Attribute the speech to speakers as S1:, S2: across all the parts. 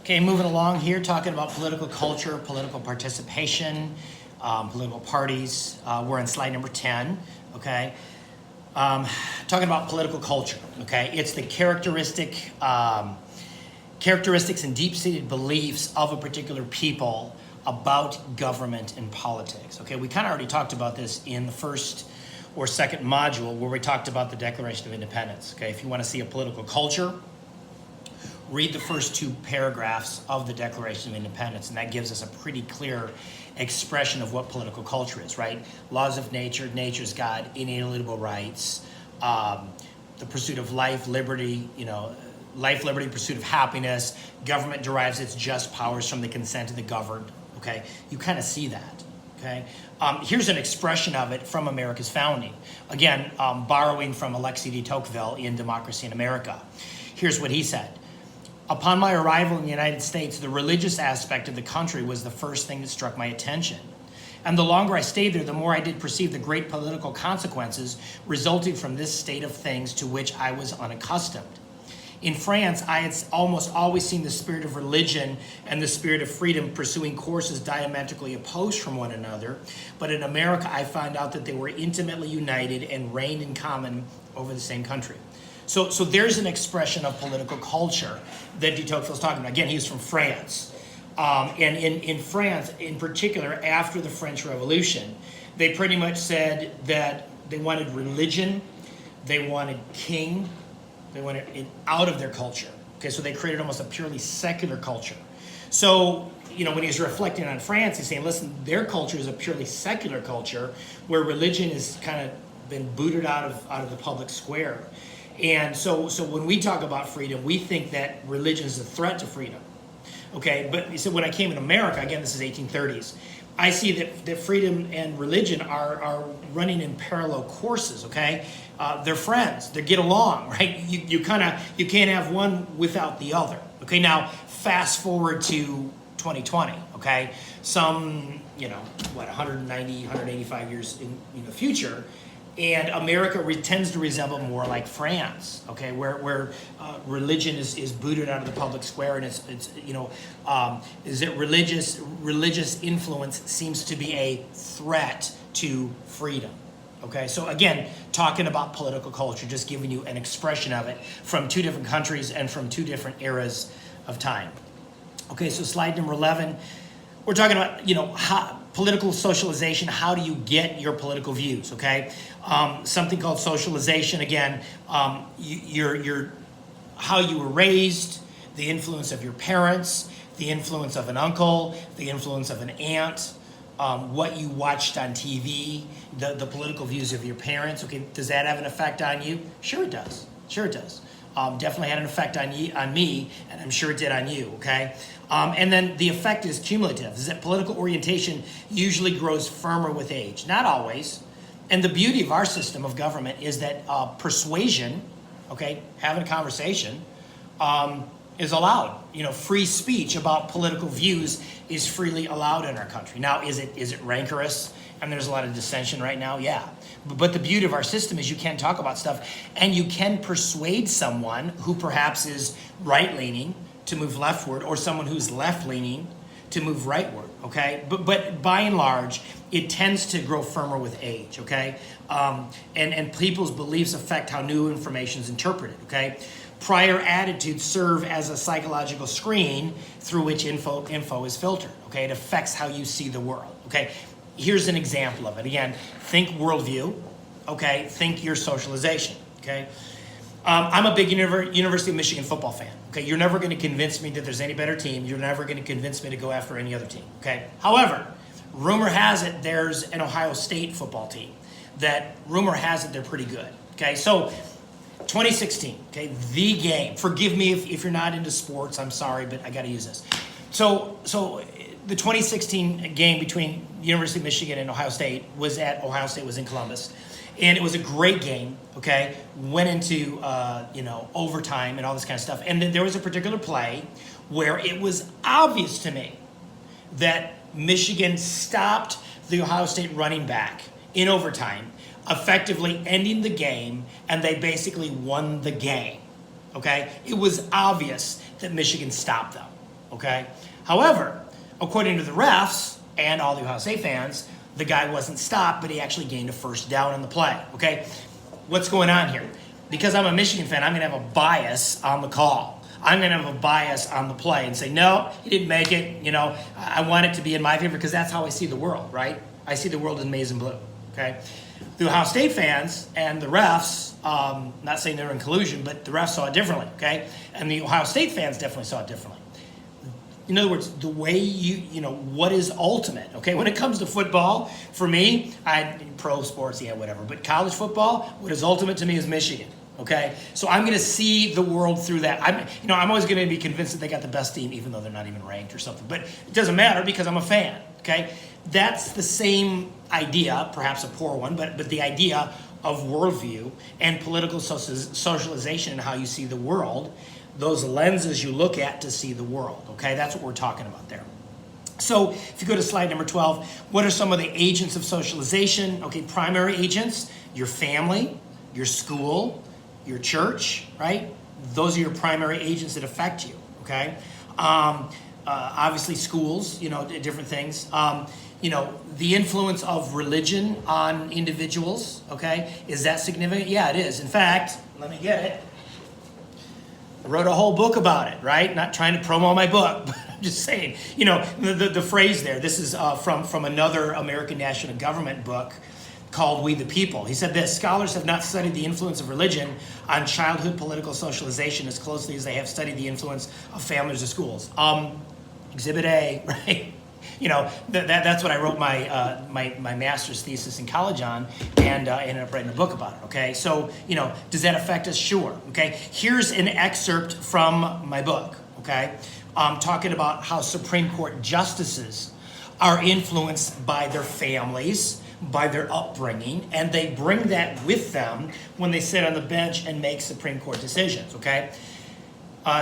S1: Okay, moving along here, talking about political culture, political participation, political parties. We're on slide number 10, okay? Talking about political culture, okay? It's the characteristics and deep-seated beliefs of a particular people about government and politics, okay? We kind of already talked about this in the first or second module where we talked about the Declaration of Independence, okay? If you want to see a political culture, read the first two paragraphs of the Declaration of Independence, and that gives us a pretty clear expression of what political culture is, right? Laws of nature, nature's God, inalienable rights, the pursuit of life, liberty, life, liberty, pursuit of happiness. Government derives its just powers from the consent of the governed, okay? You kind of see that, okay? Here's an expression of it from America's founding. Again, borrowing from Alexis de Tocqueville in Democracy in America. Here's what he said. Upon my arrival in the United States, the religious aspect of the country was the first thing that struck my attention. And the longer I stayed there, the more I did perceive the great political consequences resulting from this state of things to which I was unaccustomed. In France, I had almost always seen the spirit of religion and the spirit of freedom pursuing courses diametrically opposed from one another. But in America, I found out that they were intimately united and reigned in common over the same country. So there's an expression of political culture that de Tocqueville's talking about. Again, he's from France. And in France, in particular, after the French Revolution, they pretty much said that they wanted religion, they wanted king, they wanted it out of their culture. Okay, so they created almost a purely secular culture. So, when he's reflecting on France, he's saying, listen, their culture is a purely secular culture where religion has kind of been booted out of the public square. And so when we talk about freedom, we think that religion is a threat to freedom. Okay, but he said when I came in America, again, this is 1830s, I see that freedom and religion are running in parallel courses, okay? They're friends, they get along, right? You can't have one without the other. Okay, now fast forward to 2020, okay? Some, 190, 185 years in the future, and America tends to resemble more like France, okay, where religion is booted out of the public square, and is it religious influence seems to be a threat to freedom, okay? So again, talking about political culture, just giving you an expression of it from two different countries and from two different eras of time. Okay, so slide number 11. We're talking about, political socialization. How do you get your political views? Okay, something called socialization. Again, your how you were raised, the influence of your parents, the influence of an uncle, the influence of an aunt, what you watched on TV, the political views of your parents. Okay, does that have an effect on you? Sure, it does. Sure, it does. Definitely had an effect on me, and I'm sure it did on you, okay? And then the effect is cumulative, is that political orientation usually grows firmer with age. Not always. And the beauty of our system of government is that persuasion, okay, having a conversation, is allowed. Free speech about political views is freely allowed in our country. Now, is it rancorous? And there's a lot of dissension right now, yeah. But the beauty of our system is you can talk about stuff, and you can persuade someone who perhaps is right-leaning to move leftward, or someone who's left-leaning to move rightward, okay? But by and large, it tends to grow firmer with age, okay? And people's beliefs affect how new information is interpreted, okay? Prior attitudes serve as a psychological screen through which info is filtered, okay? It affects how you see the world, okay? Here's an example of it. Again, think worldview, okay? Think your socialization, okay? I'm a big University of Michigan football fan, okay? You're never going to convince me that there's any better team. You're never going to convince me to go after any other team, okay? However, rumor has it there's an Ohio State football team that rumor has it they're pretty good, okay? So 2016, okay, the game. Forgive me if you're not into sports. I'm sorry, but I got to use this. So the 2016 game between University of Michigan and Ohio State was in Columbus. And it was a great game, okay? Went into, overtime and all this kind of stuff. And then there was a particular play where it was obvious to me that Michigan stopped the Ohio State running back in overtime, effectively ending the game, and they basically won the game, okay? It was obvious that Michigan stopped them. okay? However, according to the refs and all the Ohio State fans, the guy wasn't stopped, but he actually gained a first down in the play, okay? What's going on here? Because I'm a Michigan fan, I'm going to have a bias on the call. I'm going to have a bias on the play and say, no, he didn't make it. You know, I want it to be in my favor because that's how I see the world, right? I see the world in maize and blue, okay? The Ohio State fans and the refs, not saying they're in collusion, but the refs saw it differently, okay? And the Ohio State fans definitely saw it differently. In other words, the way you know, what is ultimate, okay? When it comes to football, for me, pro sports, yeah, whatever. But college football, what is ultimate to me is Michigan, okay? So I'm going to see the world through that. I'm always going to be convinced that they got the best team, even though they're not even ranked or something. But it doesn't matter because I'm a fan, okay? That's the same idea, perhaps a poor one, but the idea of worldview and political socialization and how you see the world, those lenses you look at to see the world, okay? That's what we're talking about there. So if you go to slide number 12, what are some of the agents of socialization? Okay, primary agents, your family, your school, your church, right? Those are your primary agents that affect you, okay? Obviously schools, you know, different things. You know, the influence of religion on individuals, okay? Is that significant? Yeah, it is. In fact, let me get it. I wrote a whole book about it, right? Not trying to promo my book, but I'm just saying, you know, the phrase there, this is from another American national government book called We the People. He said this: scholars have not studied the influence of religion on childhood political socialization as closely as they have studied the influence of families or schools. Exhibit A, right? You know, that's what I wrote my master's thesis in college on, and I ended up writing a book about it, okay? So, you know, does that affect us? Sure, okay? Here's an excerpt from my book, okay? Talking about how Supreme Court justices are influenced by their families, by their upbringing, and they bring that with them when they sit on the bench and make Supreme Court decisions, okay?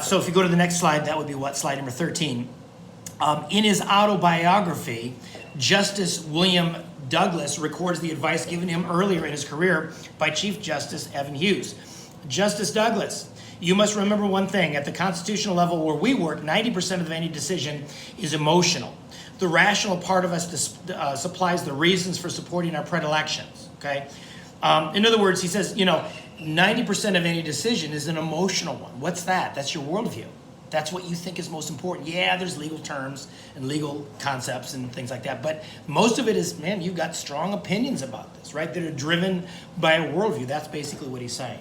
S1: So if you go to the next slide, that would be what, slide number 13. In his autobiography, Justice William Douglas records the advice given him earlier in his career by Chief Justice Evan Hughes. Justice Douglas, you must remember one thing. At the constitutional level where we work, 90% of any decision is emotional. The rational part of us supplies the reasons for supporting our predilections, okay? In other words, he says, you know, 90% of any decision is an emotional one. What's that? That's your worldview. That's what you think is most important. Yeah, there's legal terms and legal concepts and things like that, but most of it is, man, you've got strong opinions about this, right? That are driven by a worldview. That's basically what he's saying.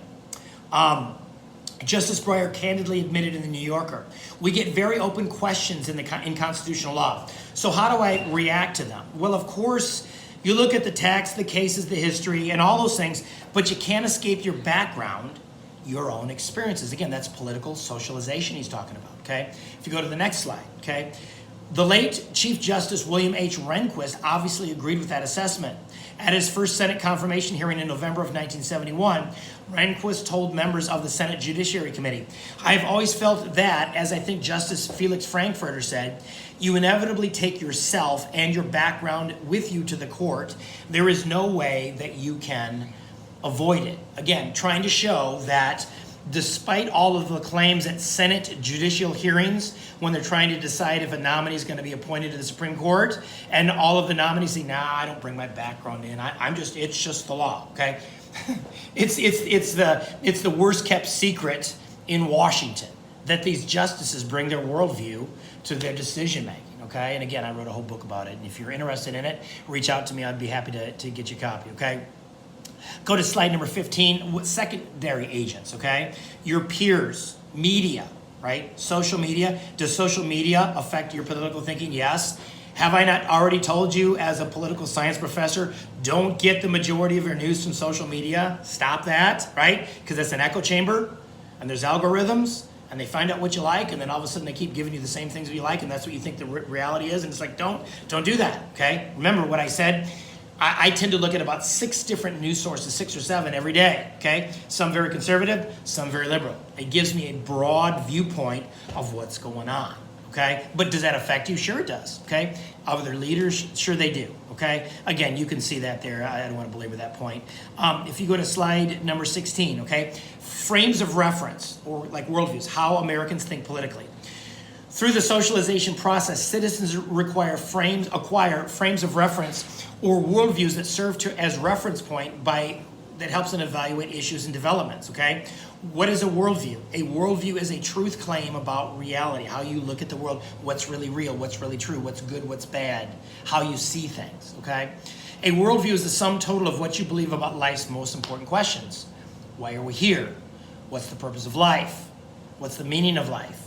S1: Justice Breyer candidly admitted in the New Yorker, we get very open questions in constitutional law. So how do I react to them? Well, of course, you look at the text, the cases, the history, and all those things, but you can't escape your background, your own experiences. Again, that's political socialization he's talking about, okay? If you go to the next slide, okay? The late Chief Justice William H. Rehnquist obviously agreed with that assessment. At his first Senate confirmation hearing in November of 1971, Rehnquist told members of the Senate Judiciary Committee, I've always felt that, as I think Justice Felix Frankfurter said, you inevitably take yourself and your background with you to the court. There is no way that you can avoid it. Again, trying to show that despite all of the claims at Senate judicial hearings, when they're trying to decide if a nominee is going to be appointed to the Supreme Court, and all of the nominees say, nah, I don't bring my background in. It's just the law, okay? It's the worst kept secret in Washington that these justices bring their worldview to their decision making, okay? And again, I wrote a whole book about it. And if you're interested in it, reach out to me. I'd be happy to get you a copy, okay? Go to slide number 15, secondary agents, okay? Your peers, media, right? Social media. Does social media affect your political thinking? Yes. Have I not already told you as a political science professor, don't get the majority of your news from social media? Stop that, right? Because it's an echo chamber, and there's algorithms, and they find out what you like, and then all of a sudden they keep giving you the same things that you like, and that's what you think the reality is, and it's like, don't do that, okay? Remember what I said? I tend to look at about 6 different news sources, 6 or 7 every day, okay? Some very conservative, some very liberal. It gives me a broad viewpoint of what's going on, okay? But does that affect you? Sure it does, okay? Other leaders, sure they do, okay? Again, you can see that there. I don't want to belabor that point. If you go to slide number 16, okay? Frames of reference, or like worldviews, how Americans think politically. Through the socialization process, citizens acquire frames of reference or worldviews that serve as reference point that helps them evaluate issues and developments, okay? What is a worldview? A worldview is a truth claim about reality, how you look at the world, what's really real, what's really true, what's good, what's bad, how you see things, okay? A worldview is the sum total of what you believe about life's most important questions. Why are we here? What's the purpose of life? What's the meaning of life?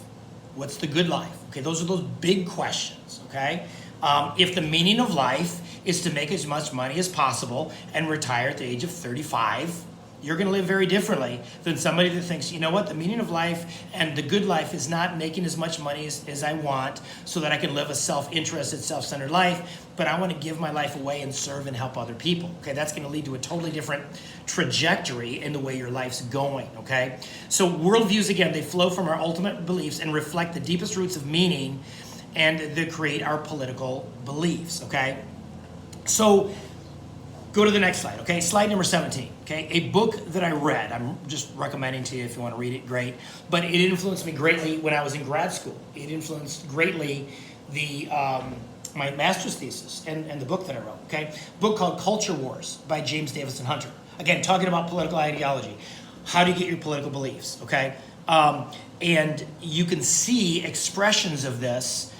S1: What's the good life? Okay, those are those big questions, okay? If the meaning of life is to make as much money as possible and retire at the age of 35, you're going to live very differently than somebody that thinks, you know what, the meaning of life and the good life is not making as much money as I want so that I can live a self-interested, self-centered life, but I want to give my life away and serve and help other people. Okay, that's going to lead to a totally different trajectory in the way your life's going, okay? So worldviews, again, they flow from our ultimate beliefs and reflect the deepest roots of meaning, and they create our political beliefs, okay? So go to the next slide, okay? Slide number 17, okay? A book that I read, I'm just recommending to you if you want to read it, great. But it influenced me greatly when I was in grad school. It influenced greatly my master's thesis and the book that I wrote, okay? A book called Culture Wars by James Davison Hunter. Again, talking about political ideology. How do you get your political beliefs, okay? And you can see expressions of this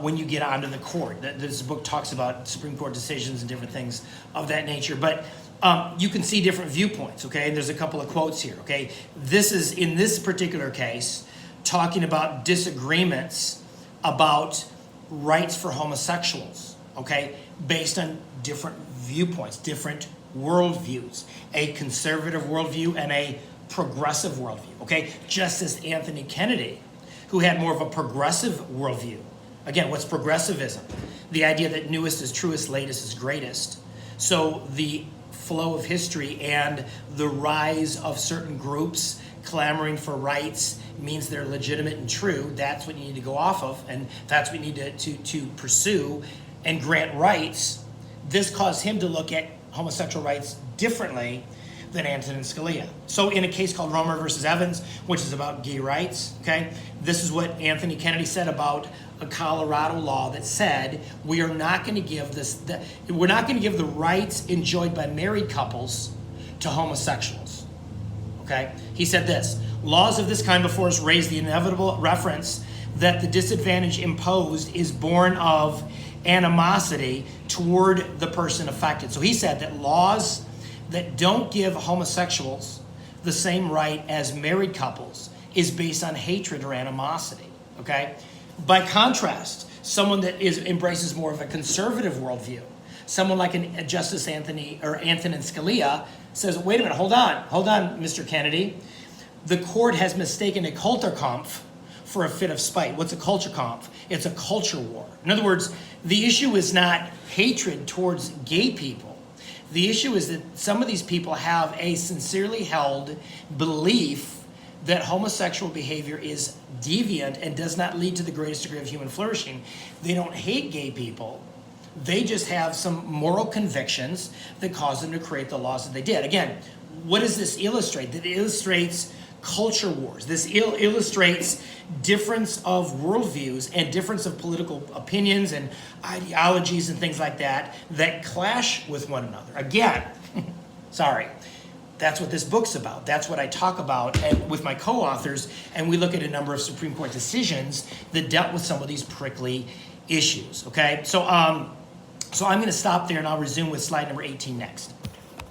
S1: when you get onto the court. This book talks about Supreme Court decisions and different things of that nature. But you can see different viewpoints, okay? And there's a couple of quotes here, okay? This is, in this particular case, talking about disagreements about rights for homosexuals, okay? Based on different viewpoints, different worldviews. A conservative worldview and a progressive worldview, okay? Justice Anthony Kennedy, who had more of a progressive worldview. Again, what's progressivism? The idea that newest is truest, latest is greatest. So the flow of history and the rise of certain groups clamoring for rights means they're legitimate and true. That's what you need to go off of, and that's what you need to pursue and grant rights. This caused him to look at homosexual rights differently than Antonin Scalia. So in a case called Romer versus Evans, which is about gay rights, okay, this is what Anthony Kennedy said about a Colorado law that said we are not going to give the rights enjoyed by married couples to homosexuals. Okay? He said this: laws of this kind before us raise the inevitable reference that the disadvantage imposed is born of animosity toward the person affected. So he said that laws that don't give homosexuals the same right as married couples is based on hatred or animosity. Okay? By contrast, someone that embraces more of a conservative worldview, someone like Justice Antonin Scalia, says, wait a minute, hold on, Mr. Kennedy. The court has mistaken a Kulturkampf for a fit of spite. What's a Kulturkampf? It's a culture war. In other words, the issue is not hatred towards gay people. The issue is that some of these people have a sincerely held belief that homosexual behavior is deviant and does not lead to the greatest degree of human flourishing. They don't hate gay people. They just have some moral convictions that cause them to create the laws that they did. Again, what does this illustrate? That illustrates culture wars. This illustrates difference of worldviews and difference of political opinions and ideologies and things like that clash with one another. Again, sorry. That's what this book's about. That's what I talk about with my co-authors, and we look at a number of Supreme Court decisions that dealt with some of these prickly issues, okay? So I'm going to stop there, and I'll resume with slide number 18 next.